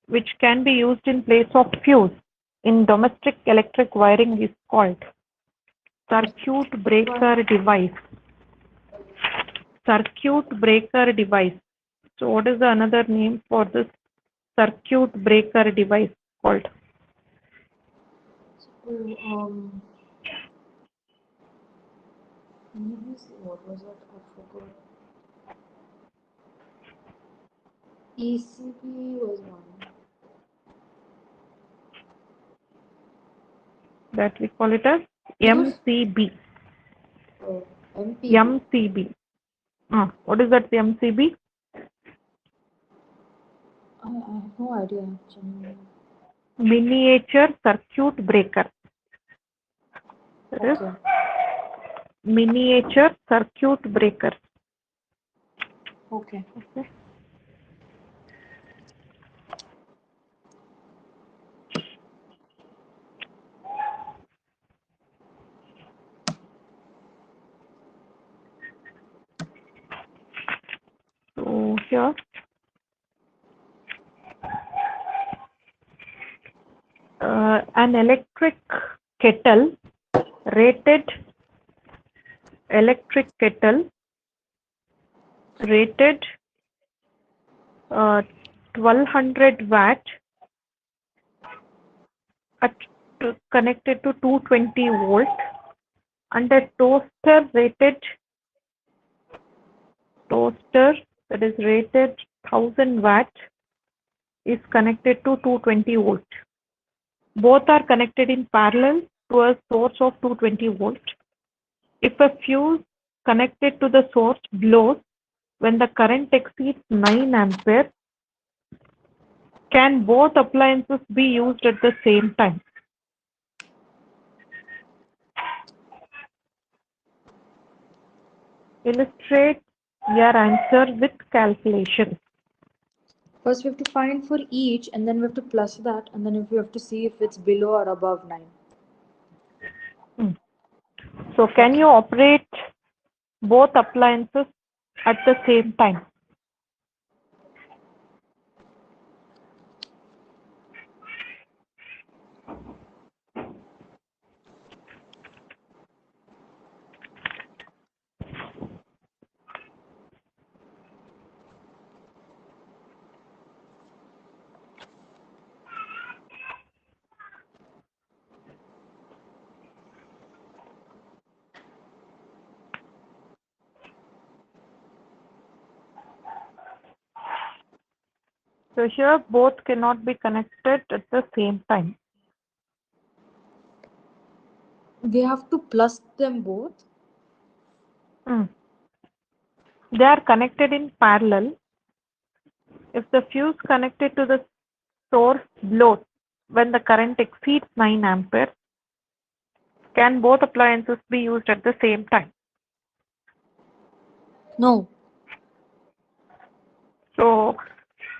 which can be used in place of fuse in domestic electric wiring is called circuit breaker device. Circuit breaker device. So what is the another name for this circuit breaker device called? So, maybe what was it? I forgot. ECB was one. That we call it as Fuse? MCB. Oh, MPB. MCB. What is that MCB? I have no idea actually. Miniature circuit breaker. That is Okay. miniature circuit breaker. Okay. Okay. here an electric kettle rated electric kettle rated 1200 watt at, connected to 220 volt, and a toaster that is rated 1000 watt is connected to 220 volt. Both are connected in parallel to a source of 220 volt. If a fuse connected to the source blows when the current exceeds 9 ampere, can both appliances be used at the same time? Illustrate your answer with calculation. First, we have to find for each, and then we have to plus that, and then we have to see if it's below or above 9. So, can you operate both appliances at the same time? So here both cannot be connected at the same time. We have to plus them both. They are connected in parallel. If the fuse connected to the source blows when the current exceeds 9 ampere, can both appliances be used at the same time? No. So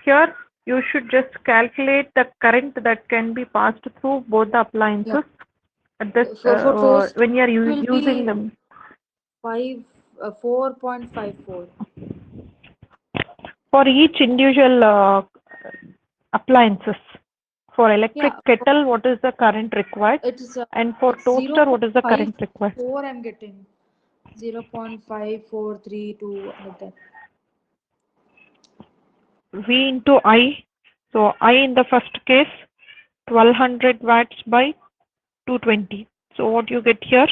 here you should just calculate the current that can be passed through both the appliances at this For when you are will using be them. 4.54. For each individual appliances. For electric kettle, what is the current required? It is And for toaster, what is the current required? 0.54 I'm getting. 0.5432 like that. V into I. So I in the first case, 1200 watts by 220. So what you get here?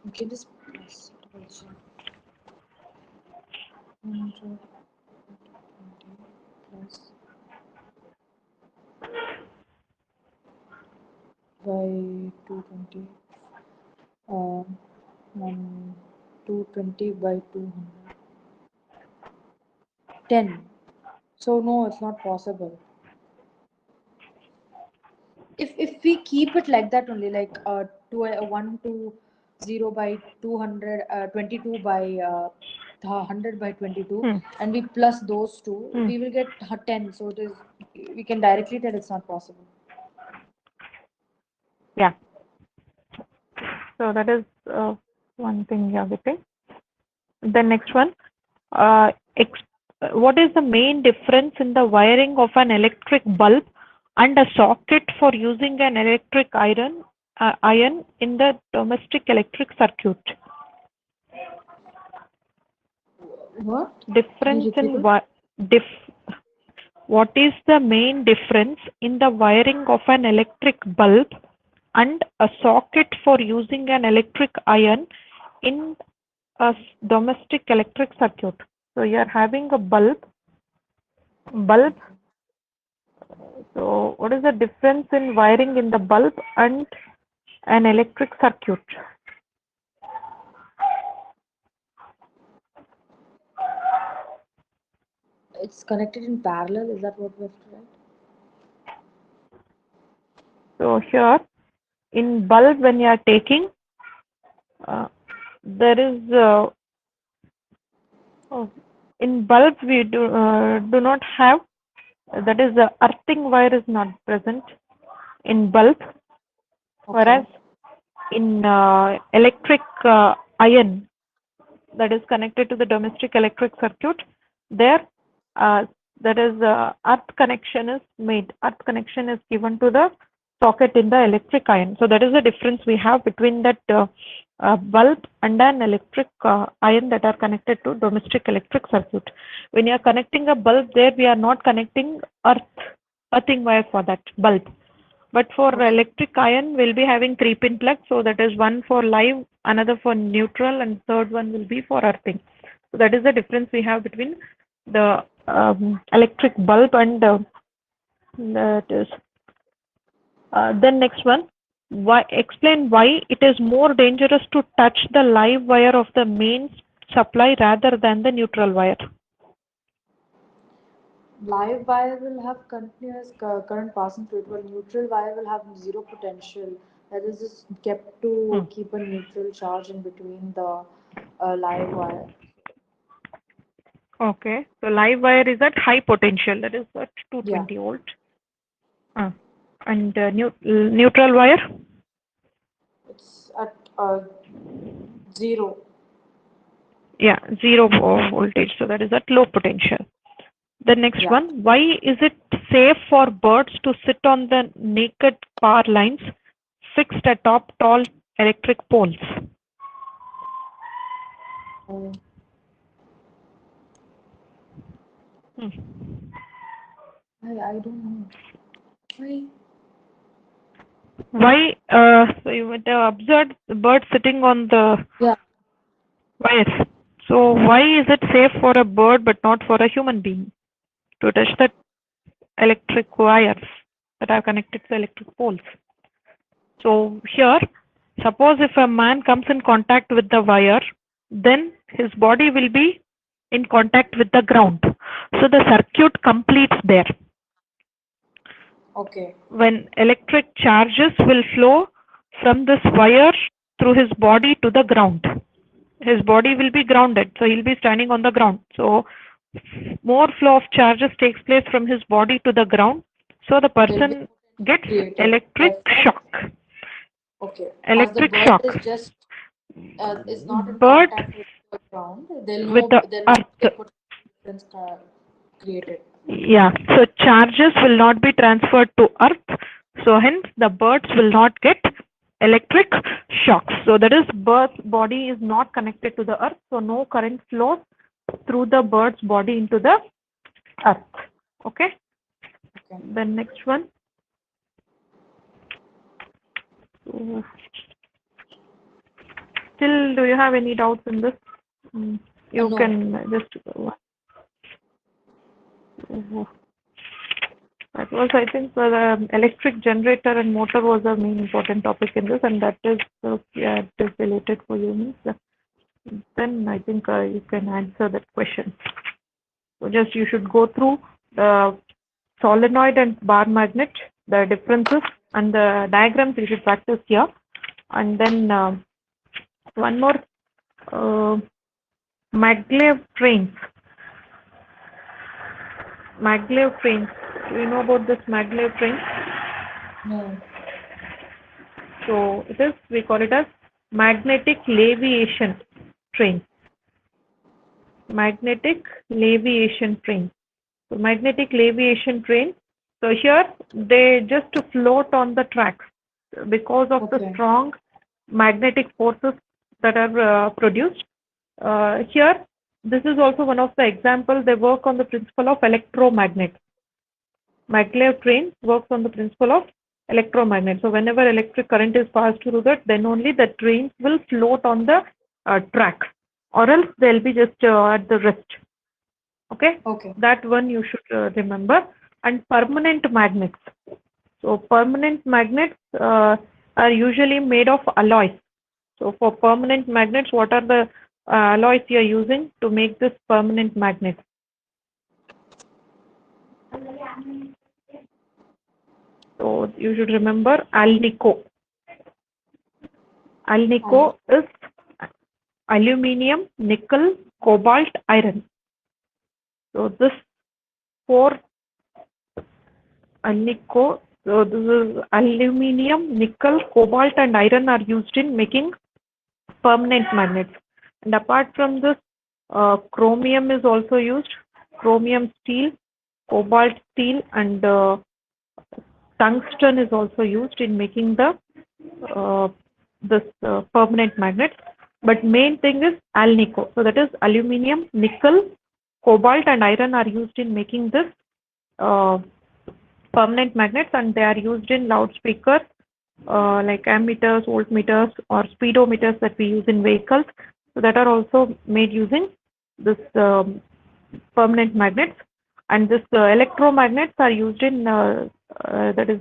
Okay, this plus also. 100 plus by 220. 220 by 200. 10. So no, it's not possible. If we keep it like that only, like 120 by 200, 22 by 100 by 22, and we plus those two, we will get 10. So it is, we can directly tell it's not possible. Yeah. So that is one thing you are getting. The next one, what is the main difference in the wiring of an electric bulb and a socket for using an electric iron in the domestic electric circuit? What? Difference in what is the main difference in the wiring of an electric bulb and a socket for using an electric iron in a domestic electric circuit? So you are having a bulb. So what is the difference in wiring in the bulb and an electric circuit? It's connected in parallel. Is that what we have to write? So here in bulb, when you are taking, there is in bulb we do not have, that is the earthing wire is not present in bulb, whereas in electric iron that is connected to the domestic electric circuit. There, that is earth connection is made. Earth connection is given to the socket in the electric iron. So that is the difference we have between that bulb and an electric iron that are connected to domestic electric circuit. When you are connecting a bulb, there we are not connecting earthing wire for that bulb. But for electric iron, we'll be having 3-pin plug. So that is one for live, another for neutral, and third one will be for earthing. So that is the difference we have between the electric bulb and that is. Then next one, explain why it is more dangerous to touch the live wire of the main supply rather than the neutral wire. Live wire will have continuous current passing through it, while neutral wire will have zero potential. That is just kept to keep a neutral charge in between the live wire. Okay, so live wire is at high potential, that is at 220 Yeah. volt. And neutral wire? It's at zero. Yeah, zero voltage, so that is at low potential. The next Yeah. one, why is it safe for birds to sit on the naked power lines fixed atop tall electric poles? I don't know. Why? Why? So you would have observed the bird sitting on the Yeah. wires. So why is it safe for a bird but not for a human being to touch the electric wires that are connected to electric poles? So here, suppose if a man comes in contact with the wire, then his body will be in contact with the ground. So the circuit completes there. Okay. When electric charges will flow from this wire through his body to the ground. His body will be grounded, so he'll be standing on the ground. So more flow of charges takes place from his body to the ground. So the person gets electric shock. Okay. As the Electric bird shock. is just is not in Bird contact with the ground, with the there'll not be a earth. potential difference created. Yeah, so charges will not be transferred to earth. So hence the birds will not get electric shocks. So that is bird's body is not connected to the earth. So no current flows through the bird's body into the earth. Okay. The next one. Still, do you have any doubts in this? You No. can just. That was, I think, the electric generator and motor was the main important topic in this, and that is, yeah, it is related for you. Then I think you can answer that question. So just you should go through the solenoid and bar magnet, the differences, and the diagrams you should practice here. And then one more, maglev trains. Maglev trains. Do you know about this maglev train? No. So it is, we call it as magnetic leviation train. Magnetic leviation train. So magnetic leviation train. So here they just float on the tracks because of the strong magnetic forces that are produced. Here, this is also one of the examples. They work on the principle of electromagnet. Maglev train works on the principle of electromagnet. So whenever electric current is passed through that, then only the trains will float on the track, or else they'll be just at the rest. Okay? That one you should remember. And permanent magnets. So permanent magnets are usually made of alloys. So for permanent magnets, what are the alloys you are using to make this permanent magnet? So you should remember alnico. Alnico is aluminium, nickel, cobalt, iron. So this four alnico. So this is aluminium, nickel, cobalt, and iron are used in making permanent magnets. And apart from this, chromium is also used, chromium steel, cobalt steel, and tungsten is also used in making the this permanent magnet. But main thing is alnico. So that is aluminium, nickel, cobalt, and iron are used in making this uh, permanent magnets, and they are used in loudspeakers like ammeters, voltmeters, or speedometers that we use in vehicles. So that are also made using this permanent magnets. And this electromagnets are used in that is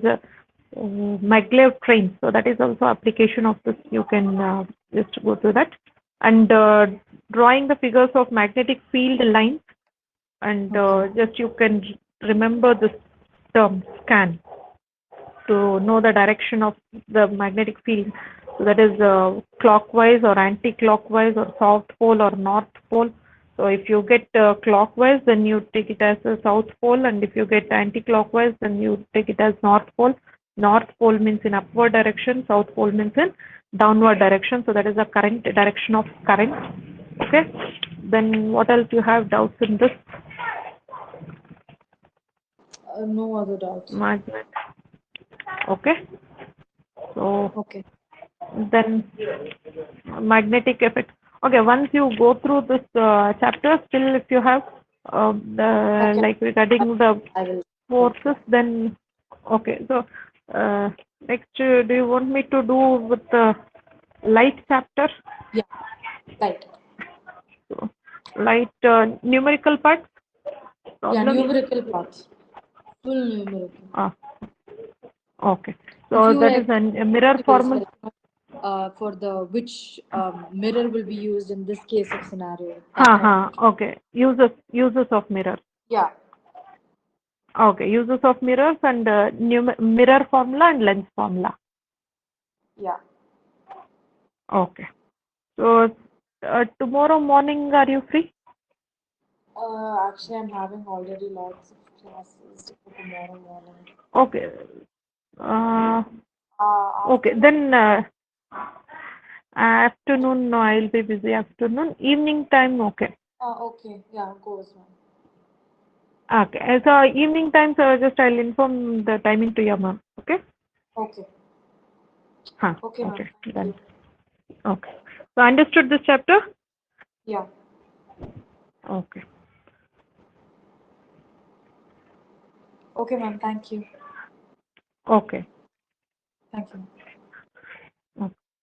maglev trains. So that is also application of this. You can just go through that. And drawing the figures of magnetic field lines, and just you can remember this term scan to know the direction of the magnetic field. So that is clockwise or anti-clockwise or south pole or north pole. So if you get clockwise, then you take it as a south pole, and if you get anti-clockwise, then you take it as north pole. North pole means in upward direction, south pole means in downward direction. So that is the current direction of current. Okay. Then what else you have doubts in this No other doubts. magnet? Okay. So Okay. then magnetic effect. Okay, once you go through this chapter, still if you have Okay. like regarding the I will go forces, through. then okay. So next, do you want me to do with the light chapter? Yeah. Right. So, light numerical part Yeah. problems. Numerical parts. Full numerical. Ah, okay. If So you that is like, a mirror base formula. like for the which mirror will be used in this case of scenario, that Ha kind of ha. question. Okay. Uses of mirror. Yeah. Okay, uses of mirrors and mirror formula and lens formula. Yeah. Okay. So tomorrow morning, are you free? Actually, I'm having already lots of classes for tomorrow morning. Okay. Uh, okay. Afternoon? Then afternoon, no, I'll be busy afternoon. Evening time, okay. Okay. Yeah, goes on. Okay. So evening time, so just I'll inform the timing to your mom. Okay. Okay. Huh. Okay, ma'am. Okay. Thank Done. you. Okay. So understood this chapter? Yeah. Okay. Okay, ma'am. Thank you. Okay. Thank you.